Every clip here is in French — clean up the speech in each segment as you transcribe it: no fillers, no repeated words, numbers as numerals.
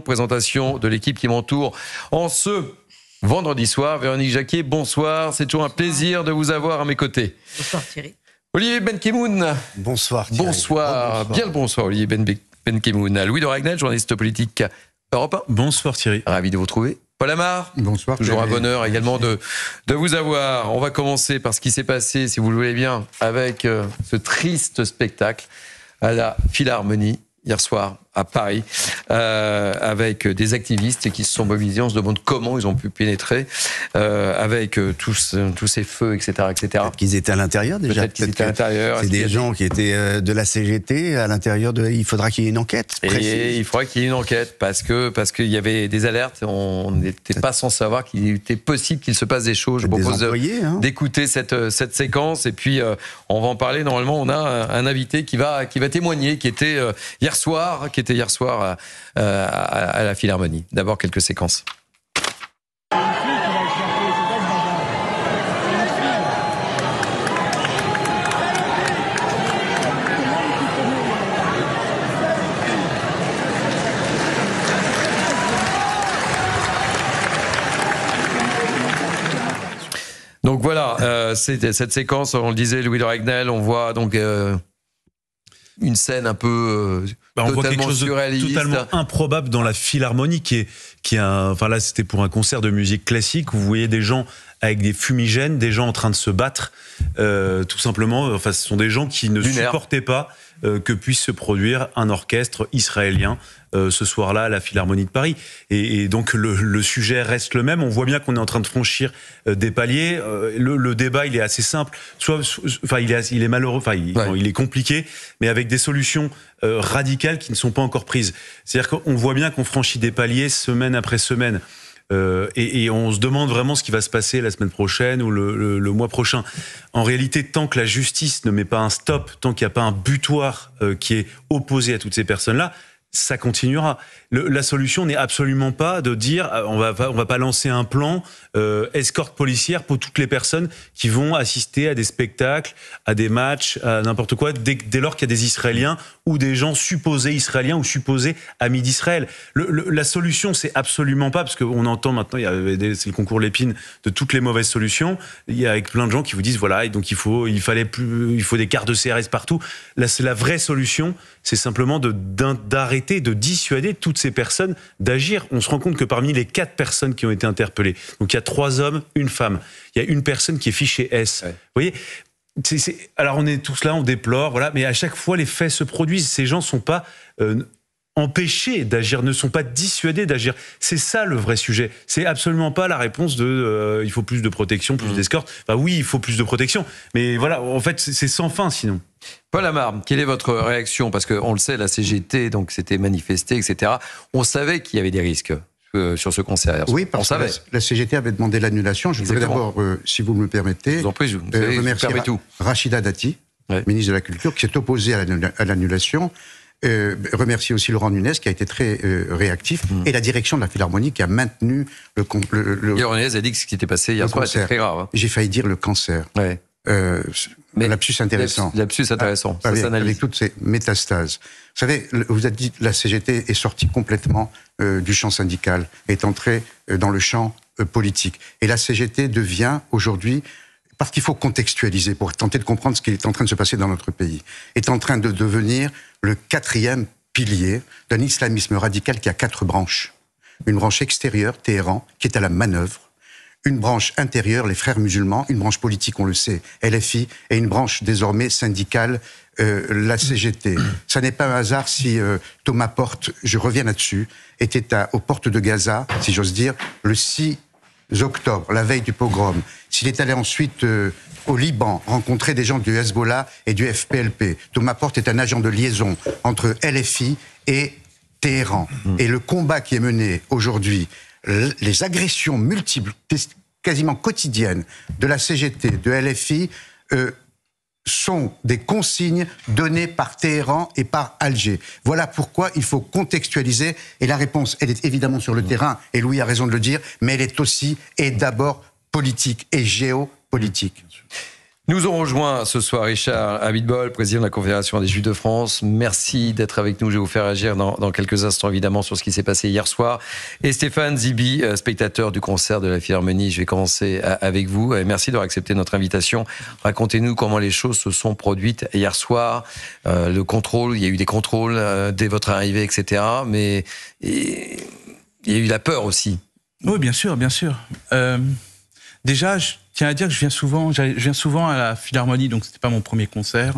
présentation de l'équipe qui m'entoure en ce vendredi soir. Véronique Jacquier, bonsoir. C'est toujours un plaisir de vous avoir à mes côtés. Bonsoir Thierry. Olivier Benkemoun. Bonsoir Thierry. Bonsoir. Bien le bonsoir Olivier Benkemoun. Louis de Ragnel, journaliste politique Europe 1. Bonsoir Thierry. Ravi de vous retrouver. Paul Amar. Bonsoir. Toujours un bonheur également de vous avoir. On va commencer par ce qui s'est passé, si vous le voulez bien, avec ce triste spectacle à la Philharmonie hier soir à Paris, avec des activistes qui se sont mobilisés. On se demande comment ils ont pu pénétrer avec tous ces feux, etc. Peut-être qu'ils étaient à l'intérieur déjà. Peut-être qu'ils étaient à l'intérieur. C'est des gens qui étaient de la CGT à l'intérieur de. Il faudra qu'il y ait une enquête. Et il faudra qu'il y ait une enquête parce qu'il y avait des alertes. On n'était pas sans savoir qu'il était possible qu'il se passe des choses. Je propose d'écouter cette séquence et puis on va en parler. Normalement, on a un invité qui va témoigner, qui était hier soir à la Philharmonie. D'abord, quelques séquences. Donc voilà, c'est cette séquence, on le disait, Louis de Ragnel, on voit donc une scène un peu on voit quelque chose surréaliste, totalement improbable dans la Philharmonie qui est enfin là c'était pour un concert de musique classique. Vous voyez des gens avec des fumigènes, des gens en train de se battre, tout simplement. Enfin, ce sont des gens qui ne supportaient pas que puisse se produire un orchestre israélien ce soir-là à la Philharmonie de Paris. Et donc le sujet reste le même. On voit bien qu'on est en train de franchir des paliers. Le débat, il est assez simple. Il est malheureux. Il est compliqué, mais avec des solutions radicales qui ne sont pas encore prises. C'est-à-dire qu'on voit bien qu'on franchit des paliers semaine après semaine. Et on se demande vraiment ce qui va se passer la semaine prochaine ou le mois prochain. En réalité, tant que la justice ne met pas un stop, tant qu'il n'y a pas un butoir qui est opposé à toutes ces personnes-là, ça continuera. La solution n'est absolument pas de dire on va pas lancer un plan escorte policière pour toutes les personnes qui vont assister à des spectacles, à des matchs, à n'importe quoi, dès lors qu'il y a des Israéliens ou des gens supposés israéliens ou supposés amis d'Israël. La solution, c'est absolument pas, parce qu'on entend maintenant, c'est le concours Lépine de toutes les mauvaises solutions. Il y a avec plein de gens qui vous disent voilà, et donc il faut des cartes de CRS partout. Là, c'est la vraie solution, c'est simplement d'arrêter, de dissuader toutes ces personnes d'agir. On se rend compte que parmi les 4 personnes qui ont été interpellées, donc il y a 3 hommes, une femme, il y a une personne qui est fichée S. Ouais. Vous voyez, alors on est tous là, on déplore, voilà, mais à chaque fois les faits se produisent. Ces gens ne sont pas empêchés d'agir, ne sont pas dissuadés d'agir. C'est ça le vrai sujet. C'est absolument pas la réponse de il faut plus de protection, plus d'escorte. Enfin oui, il faut plus de protection, mais voilà, en fait c'est sans fin sinon. Paul Amar, quelle est votre réaction? Parce qu'on le sait, la CGT donc s'était manifestée, etc. On savait qu'il y avait des risques sur ce concert. Oui, parce que la CGT avait demandé l'annulation. Je voudrais d'abord, si vous me le permettez, je vous en prie, remercier Rachida Dati, ministre de la Culture, qui s'est opposée à l'annulation. Remercier aussi Laurent Nunez, qui a été très réactif, et la direction de la Philharmonie, qui a maintenu Laurent Nunez a dit que ce qui était passé hier soir était très grave. Hein. J'ai failli dire le cancer. Ouais. Lapsus intéressant. Lapsus intéressant. Avec toutes ces métastases. Vous savez, vous avez dit la CGT est sortie complètement du champ syndical, est entrée dans le champ politique. Et la CGT devient aujourd'hui, parce qu'il faut contextualiser pour tenter de comprendre ce qui est en train de se passer dans notre pays, est en train de devenir le 4e pilier d'un islamisme radical qui a 4 branches. Une branche extérieure, Téhéran, qui est à la manœuvre. Une branche intérieure, les frères musulmans, une branche politique, on le sait, LFI, et une branche désormais syndicale, la CGT. Ça n'est pas un hasard si Thomas Porte, je reviens là-dessus, était aux portes de Gaza, si j'ose dire, le 6 octobre, la veille du pogrom. S'il est allé ensuite au Liban, rencontrer des gens du Hezbollah et du FPLP. Thomas Porte est un agent de liaison entre LFI et Téhéran. Et le combat qui est mené aujourd'hui, les agressions multiples, quasiment quotidiennes de la CGT, de LFI, sont des consignes données par Téhéran et par Alger. Voilà pourquoi il faut contextualiser, et la réponse, elle est évidemment sur le terrain, et Louis a raison de le dire, mais elle est aussi et d'abord politique et géopolitique. Nous ont rejoint ce soir Richard Abitbol, président de la Confédération des Juifs de France. Merci d'être avec nous. Je vais vous faire réagir dans quelques instants, évidemment, sur ce qui s'est passé hier soir. Et Stéphane Zibi, spectateur du concert de la Philharmonie. Je vais commencer avec vous. Merci d'avoir accepté notre invitation. Racontez-nous comment les choses se sont produites hier soir. Le contrôle, il y a eu des contrôles dès votre arrivée, etc. Mais il y a eu la peur aussi. Oui, bien sûr, bien sûr. Déjà, je tiens à dire que je viens souvent à la Philharmonie, donc c'était pas mon premier concert.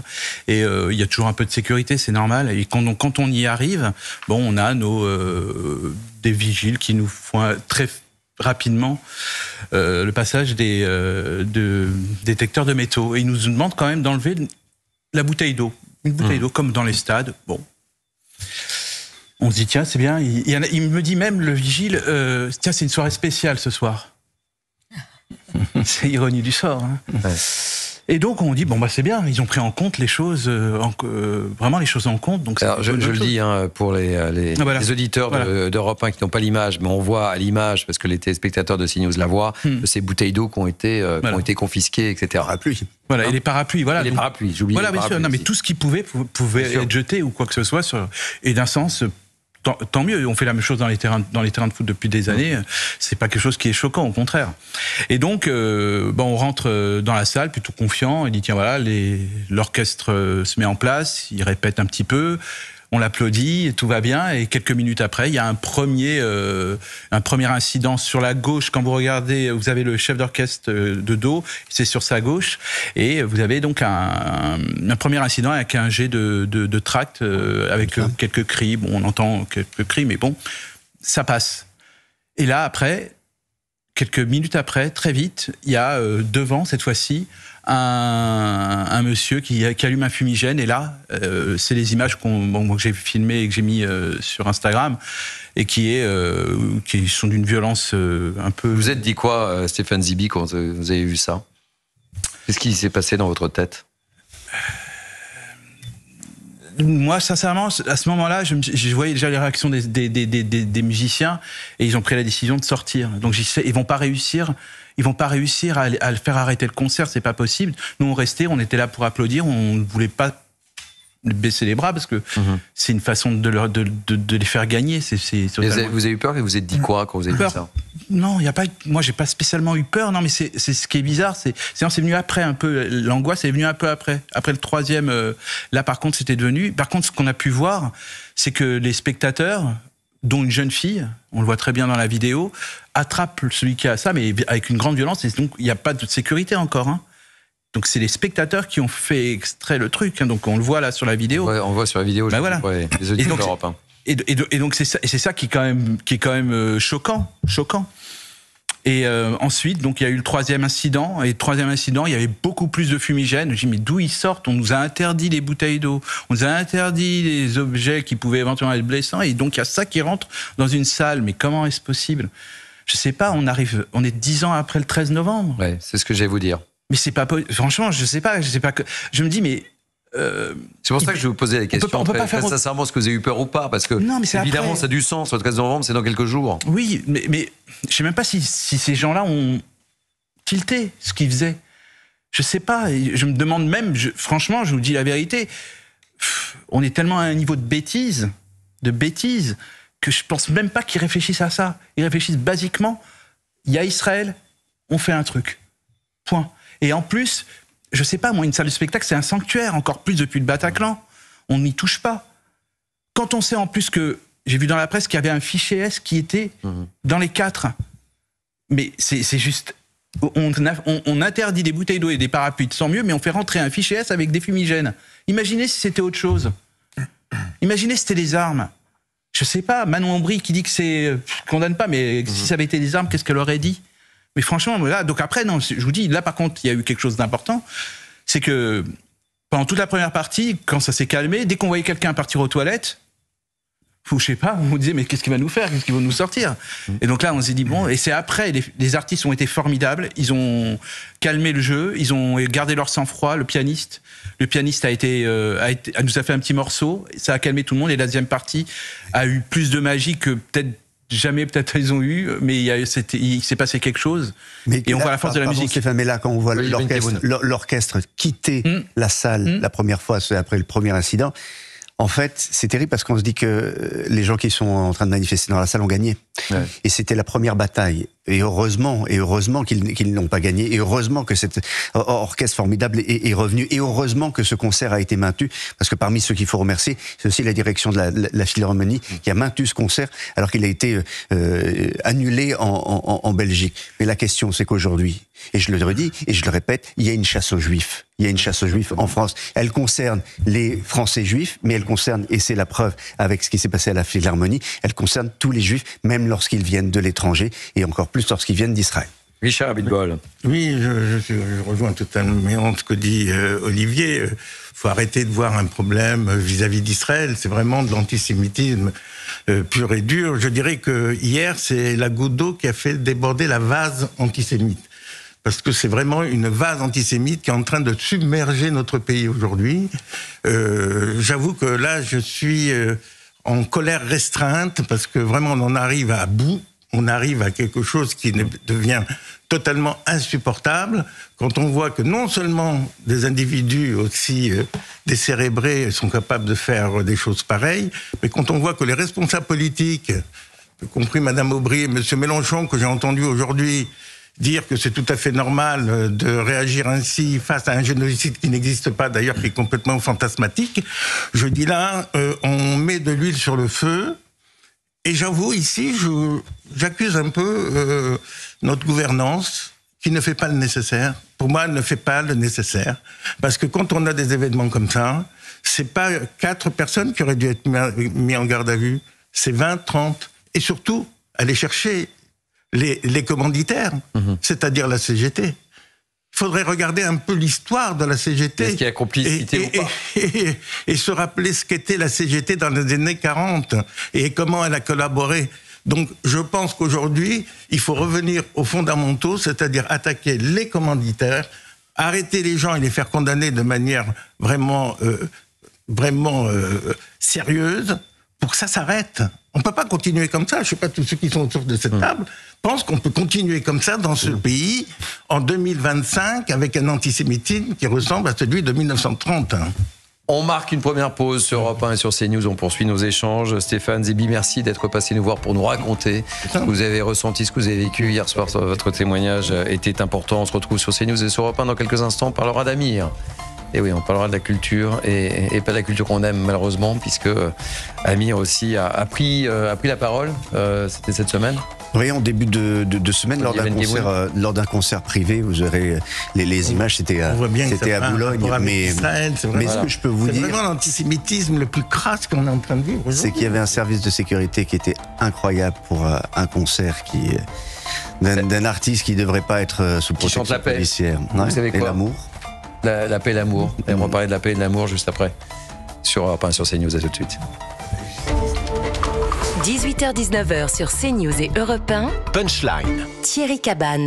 Et il y a toujours un peu de sécurité, c'est normal. Et quand on y arrive, bon, on a des vigiles qui nous font très rapidement le passage des détecteurs de métaux. Et ils nous demandent quand même d'enlever la bouteille d'eau. Une bouteille d'eau, comme dans les stades. Bon. On se dit, tiens, c'est bien. Il me dit même, le vigile, tiens, c'est une soirée spéciale ce soir. C'est ironie du sort. Hein. Ouais. Et donc on dit bon bah c'est bien, ils ont pris en compte les choses, vraiment les choses en compte. Donc alors, je le dis pour les auditeurs d'Europe 1 qui n'ont pas l'image, mais on voit à l'image parce que les téléspectateurs de CNews la voient, ces bouteilles d'eau qui ont été confisquées, etc. Parapluies. Voilà, et les parapluies, voilà. Et les parapluies, j'oublie. Voilà, bien sûr. Non, mais tout ce qui pouvait être jeté ou quoi que ce soit. Et d'un sens. Tant mieux, on fait la même chose dans les terrains de foot depuis des années, c'est pas quelque chose qui est choquant, au contraire. Et donc, on rentre dans la salle plutôt confiant, il dit tiens voilà, l'orchestre se met en place, il répète un petit peu, on l'applaudit, tout va bien, et quelques minutes après, il y a un premier incident sur la gauche. Quand vous regardez, vous avez le chef d'orchestre de dos, c'est sur sa gauche, et vous avez donc un premier incident avec un jet de tract, avec quelques cris. Bon, on entend quelques cris, mais bon, ça passe. Et là, après, quelques minutes après, très vite, il y a devant, cette fois-ci, un monsieur qui allume un fumigène, et là, c'est les images que j'ai filmées et que j'ai mis sur Instagram, et qui sont d'une violence un peu... Vous êtes dit quoi, Stéphane Zibi, quand vous avez vu ça? Qu'est-ce qui s'est passé dans votre tête? Moi, sincèrement, à ce moment-là, je voyais déjà les réactions des musiciens, et ils ont pris la décision de sortir. Donc, ils vont pas réussir à le faire arrêter le concert, c'est pas possible. Nous, on restait, on était là pour applaudir, on ne voulait pas baisser les bras parce que c'est une façon de les faire gagner. Totalement... Vous avez eu peur et vous êtes dit quoi quand vous avez dit ça? Non, il y a pas. Moi, j'ai pas spécialement eu peur. Non, mais c'est ce qui est bizarre. C'est venu après un peu. L'angoisse est venue un peu après. Après le troisième. Là, par contre, c'était devenu. Par contre, ce qu'on a pu voir, c'est que les spectateurs, dont une jeune fille, on le voit très bien dans la vidéo, attrape celui qui a ça, mais avec une grande violence. Et donc, il n'y a pas de sécurité encore. Hein. Donc, c'est les spectateurs qui ont fait extrait le truc. Hein. Donc, on le voit là sur la vidéo. Ouais, on voit sur la vidéo. Ben voilà. Ouais, les auditeurs d'Europe 1. Et donc, c'est ça qui est quand même choquant. Et ensuite, donc, il y a eu le troisième incident. Et le troisième incident, il y avait beaucoup plus de fumigène. Je dis, mais d'où ils sortent? On nous a interdit les bouteilles d'eau. On nous a interdit les objets qui pouvaient éventuellement être blessants. Et donc, il y a ça qui rentre dans une salle. Mais comment est-ce possible? Je sais pas, on est 10 ans après le 13 novembre. Ouais, c'est ce que j'allais vous dire. Mais c'est pas... Franchement, je sais pas que... Je me dis, mais... c'est pour ça que je vais vous poser la question. On peut pas faire sincèrement, est-ce que vous avez eu peur ou pas? Parce que non, mais évidemment, après... ça a du sens. Le 13 novembre, c'est dans quelques jours. Oui, mais je sais même pas si ces gens-là ont tilté ce qu'ils faisaient. Je sais pas. Je me demande même, franchement, je vous dis la vérité, on est tellement à un niveau de bêtise, que je pense même pas qu'ils réfléchissent à ça. Ils réfléchissent basiquement. Il y a Israël, on fait un truc. Point. Et en plus, je sais pas, moi, une salle de spectacle, c'est un sanctuaire, encore plus depuis le Bataclan. On n'y touche pas. Quand on sait en plus que, j'ai vu dans la presse qu'il y avait un fichier S qui était dans les 4. Mais c'est juste... On interdit des bouteilles d'eau et des parapluies, sans mieux, mais on fait rentrer un fichier S avec des fumigènes. Imaginez si c'était autre chose. Imaginez si c'était des armes. Je sais pas, Manon Aubry qui dit que c'est... Je condamne pas, mais si ça avait été des armes, qu'est-ce qu'elle aurait dit? Mais franchement, là, donc après, non, je vous dis, là par contre, il y a eu quelque chose d'important, c'est que pendant toute la première partie, quand ça s'est calmé, dès qu'on voyait quelqu'un partir aux toilettes, ou je sais pas, on disait mais qu'est-ce qu'il va nous faire, qu'est-ce qu'il va nous sortir? Et donc là, on s'est dit bon, et c'est après, les artistes ont été formidables, ils ont calmé le jeu, ils ont gardé leur sang-froid, le pianiste nous a fait un petit morceau, ça a calmé tout le monde, et la deuxième partie a eu plus de magie que peut-être jamais peut-être ils ont eu, mais il s'est passé quelque chose. Et on voit la force de la musique. Stéphane, mais là, quand on voit Oui, l'orchestre quitter la salle la première fois, c'est après le premier incident, en fait, c'est terrible parce qu'on se dit que les gens qui sont en train de manifester dans la salle ont gagné. Ouais. Et c'était la première bataille. Et heureusement qu'ils n'ont pas gagné. Et heureusement que cet orchestre formidable est revenu. Et heureusement que ce concert a été maintenu. Parce que parmi ceux qu'il faut remercier, c'est aussi la direction de la Philharmonie qui a maintenu ce concert alors qu'il a été annulé en Belgique. Mais la question, c'est qu'aujourd'hui, et je le redis et je le répète, il y a une chasse aux Juifs. Il y a une chasse aux Juifs en France. Elle concerne les Français juifs, mais elle concerne, et c'est la preuve avec ce qui s'est passé à la Philharmonie, elle concerne tous les Juifs, même lorsqu'ils viennent de l'étranger, et encore plus lorsqu'ils viennent d'Israël. Richard Abitbol. Oui, je rejoins totalement ce que dit Olivier. Il faut arrêter de voir un problème vis-à-vis d'Israël. C'est vraiment de l'antisémitisme pur et dur. Je dirais que hier, c'est la goutte d'eau qui a fait déborder la vase antisémite. Parce que c'est vraiment une vase antisémite qui est en train de submerger notre pays aujourd'hui. J'avoue que là, je suis en colère restreinte parce que vraiment, on en arrive à bout. On arrive à quelque chose qui devient totalement insupportable quand on voit que non seulement des individus aussi décérébrés sont capables de faire des choses pareilles, mais quand on voit que les responsables politiques, y compris Madame Aubry et Monsieur Mélenchon, que j'ai entendu aujourd'hui, dire que c'est tout à fait normal de réagir ainsi face à un génocide qui n'existe pas, d'ailleurs, qui est complètement fantasmatique. Je dis là, on met de l'huile sur le feu. Et j'avoue, ici, j'accuse un peu notre gouvernance qui ne fait pas le nécessaire. Pour moi, elle ne fait pas le nécessaire. Parce que quand on a des événements comme ça, c'est pas 4 personnes qui auraient dû être mis en garde à vue. C'est 20, 30. Et surtout, aller chercher les commanditaires, c'est-à-dire la CGT. Il faudrait regarder un peu l'histoire de la CGT. Est-ce qu'il y a complicité ou pas et se rappeler ce qu'était la CGT dans les années 40 et comment elle a collaboré. Donc, je pense qu'aujourd'hui, il faut revenir aux fondamentaux, c'est-à-dire attaquer les commanditaires, arrêter les gens et les faire condamner de manière vraiment sérieuse pour que ça s'arrête. On ne peut pas continuer comme ça. Je ne sais pas, tous ceux qui sont autour de cette table pensent qu'on peut continuer comme ça dans ce pays en 2025 avec un antisémitisme qui ressemble à celui de 1930. On marque une première pause sur Europe 1 et sur CNews. On poursuit nos échanges. Stéphane Zebi, merci d'être passé nous voir pour nous raconter ce que vous avez ressenti, ce que vous avez vécu hier soir. Votre témoignage était important. On se retrouve sur CNews et sur Europe 1 dans quelques instants. On parlera d'Amir. Et oui, on parlera de la culture et pas de la culture qu'on aime malheureusement, puisque Amir aussi a pris la parole. C'était cette semaine. Oui, en début de semaine, lors d'un concert privé, vous aurez les images, c'était à Boulogne. Mais ce que je peux vous dire, c'est vraiment l'antisémitisme le plus crasse qu'on est en train de vivre. C'est qu'il y avait un service de sécurité qui était incroyable pour un concert d'un artiste qui ne devrait pas être sous protection policière. Vous savez quoi ? Et l'amour. La paix et l'amour. Et on va parler de la paix et de l'amour juste après. Sur Europe 1, sur CNews, à tout de suite. 18h-19h sur CNews et Europe 1. Punchline. Thierry Cabane.